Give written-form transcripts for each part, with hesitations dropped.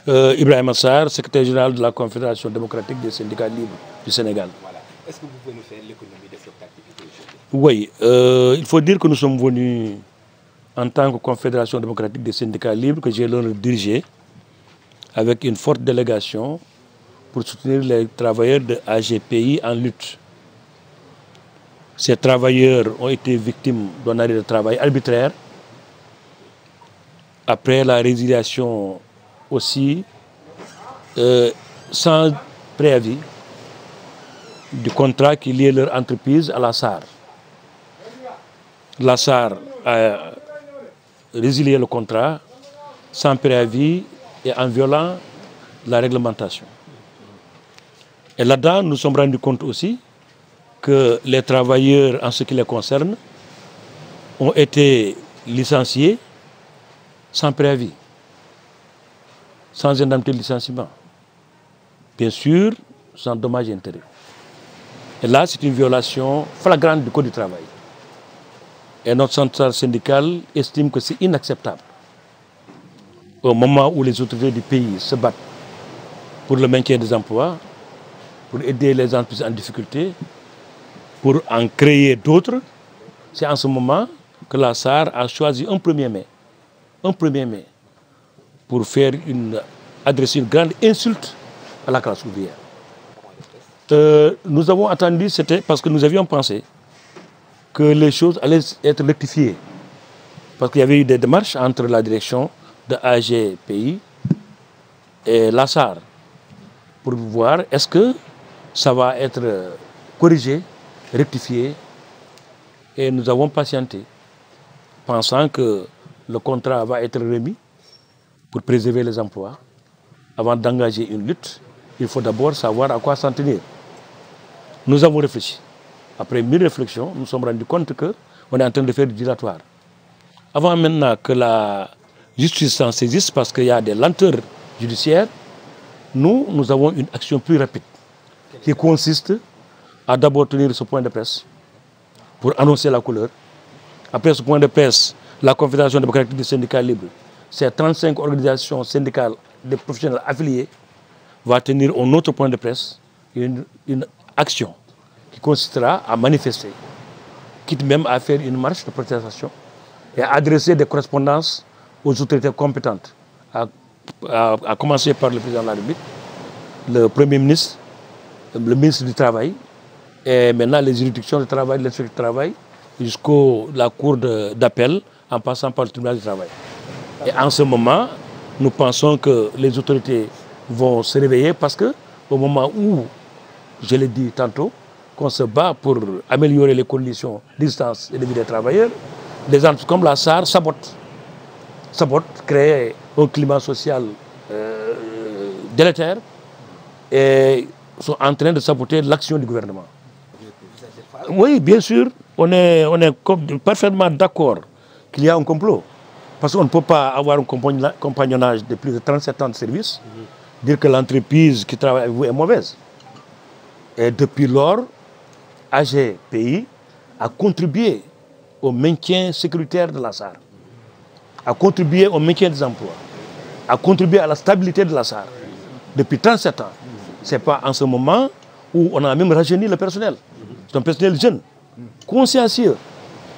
Ibrahim Assar, secrétaire général de la Confédération démocratique des syndicats libres du Sénégal. Voilà. Est-ce que vous pouvez nous faire l'économie de cette activité aujourd'hui? Oui, il faut dire que nous sommes venus en tant que Confédération démocratique des syndicats libres, que j'ai l'honneur de diriger, avec une forte délégation pour soutenir les travailleurs de AGPI en lutte. Ces travailleurs ont été victimes d'un arrêt de travail arbitraire. Après la résiliation aussi, sans préavis, du contrat qui liait leur entreprise à la SAR. La SAR a résilié le contrat sans préavis et en violant la réglementation. Et là-dedans, nous nous sommes rendus compte aussi que les travailleurs, en ce qui les concerne, ont été licenciés sans préavis, sans indemnité de licenciement. Bien sûr, sans dommages et intérêts. Et là, c'est une violation flagrante du Code du travail. Et notre centrale syndicale estime que c'est inacceptable. Au moment où les autorités du pays se battent pour le maintien des emplois, pour aider les entreprises en difficulté, pour en créer d'autres, c'est en ce moment que la SAR a choisi un 1er mai, pour adresser une grande insulte à la classe ouvrière. Nous avons attendu, c'était parce que nous avions pensé que les choses allaient être rectifiées. Parce qu'il y avait eu des démarches entre la direction de AGPI et la SAR pour voir est-ce que ça va être corrigé, rectifié. Et nous avons patienté, pensant que le contrat va être remis pour préserver les emplois. Avant d'engager une lutte, il faut d'abord savoir à quoi s'en tenir. Nous avons réfléchi. Après 1000 réflexions, nous nous sommes rendus compte qu'on est en train de faire du dilatoire. Avant maintenant que la justice s'en saisisse, parce qu'il y a des lenteurs judiciaires, nous avons une action plus rapide qui consiste à d'abord tenir ce point de presse pour annoncer la couleur. Après ce point de presse, la Confédération démocratique des syndicats libres, ces 35 organisations syndicales des professionnels affiliés, va tenir un autre point de presse, une action qui consistera à manifester, quitte même à faire une marche de protestation et à adresser des correspondances aux autorités compétentes, à commencer par le président de la République, le Premier ministre, le ministre du Travail, et maintenant les juridictions du travail, l'inspecteur du travail, jusqu'à la cour d'appel, en passant par le tribunal du travail. Et en ce moment, nous pensons que les autorités vont se réveiller parce que au moment où, je l'ai dit tantôt, qu'on se bat pour améliorer les conditions d'existence et de vie des travailleurs, des entreprises comme la SAR sabotent, créent un climat social délétère et sont en train de saboter l'action du gouvernement. Oui, bien sûr, on est parfaitement d'accord qu'il y a un complot. Parce qu'on ne peut pas avoir un compagnonnage de plus de 37 ans de service, dire que l'entreprise qui travaille avec vous est mauvaise. Et depuis lors, AGPI a contribué au maintien sécuritaire de la SAR, a contribué au maintien des emplois, a contribué à la stabilité de la SAR depuis 37 ans. Ce n'est pas en ce moment où on a même rajeuni le personnel. C'est un personnel jeune, consciencieux,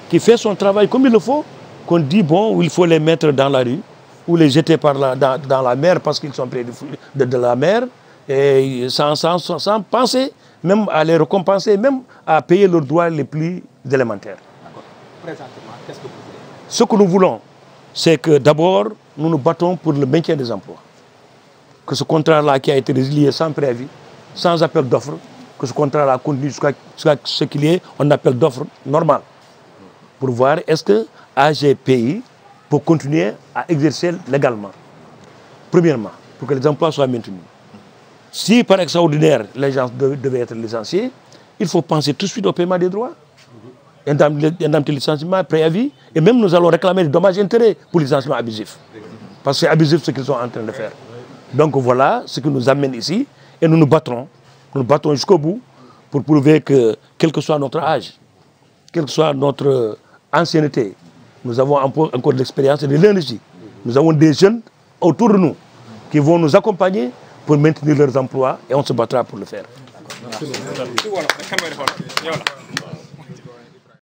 qui fait son travail comme il le faut, qu'on dit, bon, il faut les mettre dans la rue, ou les jeter dans la mer parce qu'ils sont près de la mer, et sans penser même à les récompenser, même à payer leurs droits les plus élémentaires. Présentement, qu'est-ce que vous voulez? Ce que nous voulons, c'est que d'abord, nous nous battons pour le maintien des emplois. Que ce contrat-là qui a été résilié sans préavis, sans appel d'offres, que ce contrat-là continue jusqu'à ce qu'il y ait un appel d'offres normal. Pour voir est-ce que AGPI peut continuer à exercer légalement. Premièrement, pour que les emplois soient maintenus. Si par extraordinaire, les gens devaient être licenciés, il faut penser tout de suite au paiement des droits. Indemnité de licenciement, préavis, et même nous allons réclamer des dommages et intérêts pour les licenciements abusifs. Parce que c'est abusif ce qu'ils sont en train de faire. Donc voilà ce qui nous amène ici, et nous nous battrons jusqu'au bout pour prouver que, quel que soit notre âge, quelle que soit notre ancienneté, nous avons encore de l'expérience et de l'énergie. Nous avons des jeunes autour de nous qui vont nous accompagner pour maintenir leurs emplois et on se battra pour le faire.